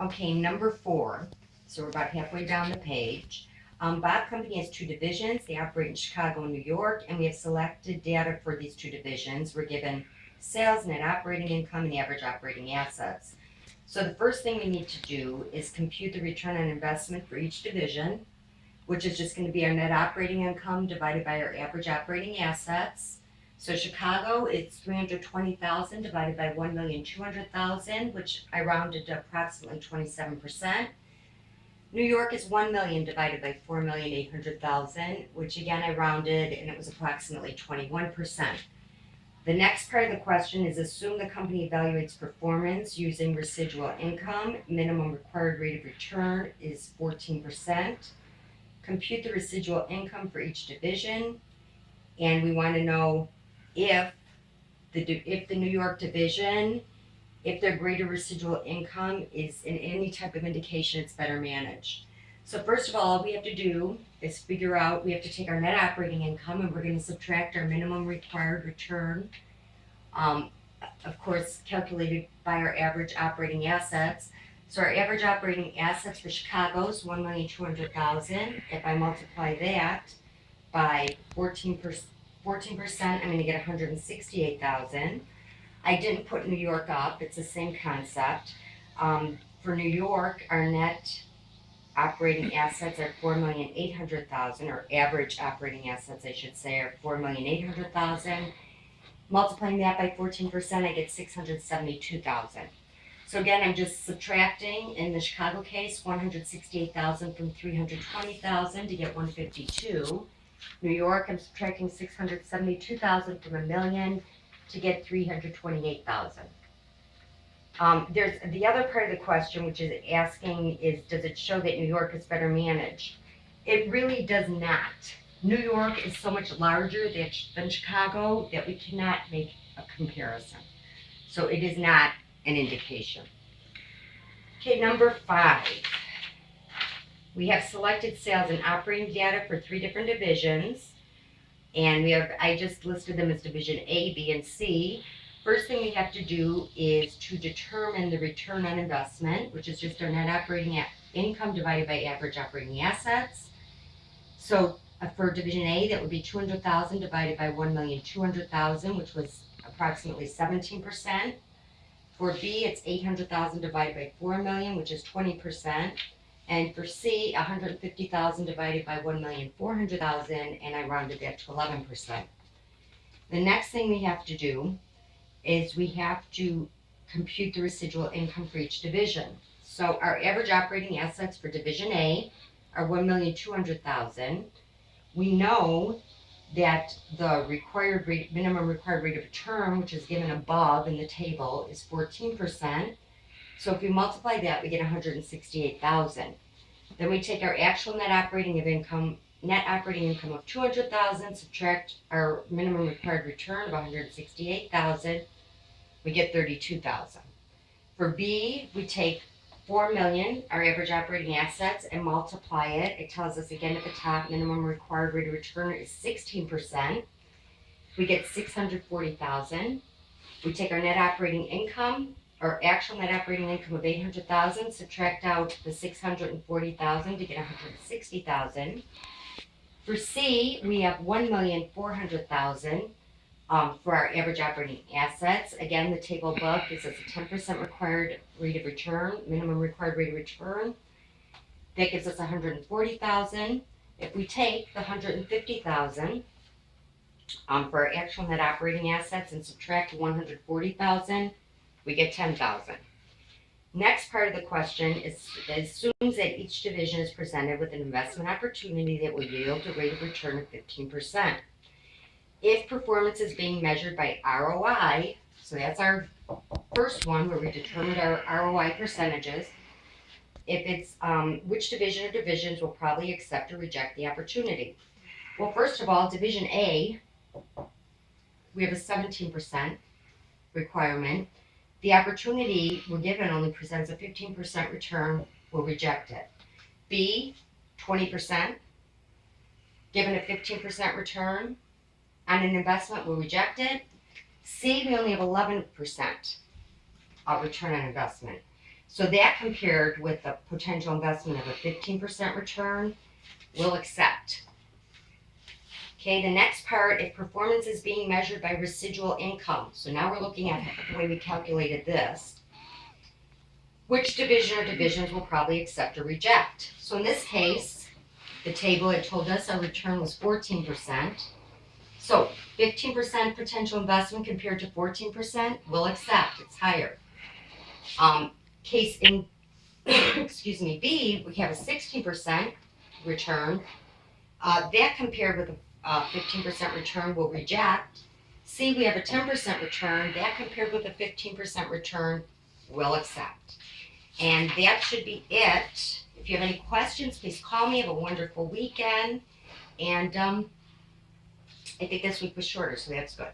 Okay, number 4. So we're about halfway down the page. Bob Company has 2 divisions. They operate in Chicago and New York, and we have selected data for these 2 divisions. We're given sales, net operating income, and average operating assets. So the first thing we need to do is compute the return on investment for each division, which is just going to be our net operating income divided by our average operating assets. So Chicago, it's 320,000 divided by 1,200,000, which I rounded to approximately 27%. New York is 1 million divided by 4,800,000, which again I rounded and it was approximately 21%. The next part of the question is assume the company evaluates performance using residual income. Minimum required rate of return is 14%. Compute the residual income for each division, and we want to know if the New York division, if their greater residual income is in any type of indication it's better managed. So first of all we have to do is figure out, we have to take our net operating income and we're going to subtract our minimum required return, of course calculated by our average operating assets. So our average operating assets for Chicago is 1,200,000. If I multiply that by 14%, I'm going to get 168,000. I didn't put New York up. It's the same concept. For New York, our net operating assets are 4,800,000, or average operating assets, I should say, are 4,800,000. Multiplying that by 14%, I get 672,000. So again, I'm just subtracting, in the Chicago case, 168,000 from 320,000 to get 152. New York, I'm subtracting 672,000 from a million to get 328,000. There's the other part of the question, which is asking is, does it show that New York is better managed? It really does not. New York is so much larger than Chicago that we cannot make a comparison. So it is not an indication. Okay, number 5. We have selected sales and operating data for 3 different divisions. And I just listed them as division A, B, and C. First thing we have to do is to determine the return on investment, which is just our net operating income divided by average operating assets. So for division A, that would be 200,000 divided by 1,200,000, which was approximately 17%. For B, it's 800,000 divided by 4 million, which is 20%. And for C, 150,000 divided by 1,400,000, and I rounded that to 11%. The next thing we have to do is we have to compute the residual income for each division. So our average operating assets for division A are 1,200,000. We know that the minimum required rate of return, which is given above in the table, is 14%. So if we multiply that, we get 168,000. Then we take our actual net operating income of 200,000, subtract our minimum required return of 168,000, we get 32,000. For B, we take 4 million, our average operating assets, and multiply it. It tells us again at the top, minimum required rate of return is 16%. We get 640,000. We take our net operating income, our actual net operating income of 800,000, subtract out the 640,000 to get 160,000. For C, we have 1,400,000 for our average operating assets. Again, the table above gives us a 10% required rate of return, minimum required rate of return. That gives us 140,000. If we take the 150,000 for our actual net operating assets and subtract 140,000, we get 10,000. Next part of the question assumes that each division is presented with an investment opportunity that will yield a rate of return of 15%. If performance is being measured by ROI, so that's our first one where we determined our ROI percentages, if it's which division or divisions will probably accept or reject the opportunity. Well, first of all, division A, we have a 17% requirement. The opportunity we're given only presents a 15% return, we'll reject it. B, 20%, given a 15% return on an investment, we'll reject it. C, we only have 11% return on investment. So that compared with a potential investment of a 15% return, we'll accept. Okay, the next part, if performance is being measured by residual income. So now we're looking at the way we calculated this. Which division or divisions will probably accept or reject? So in this case, the table had told us our return was 14%. So 15% potential investment compared to 14%, we'll accept, it's higher. Case in, excuse me, B, we have a 16% return. That compared with a 15% return, we'll reject. C, we have a 10% return. That compared with a 15% return, we'll accept. And that should be it. If you have any questions, please call me. Have a wonderful weekend. And I think this week was shorter, so that's good.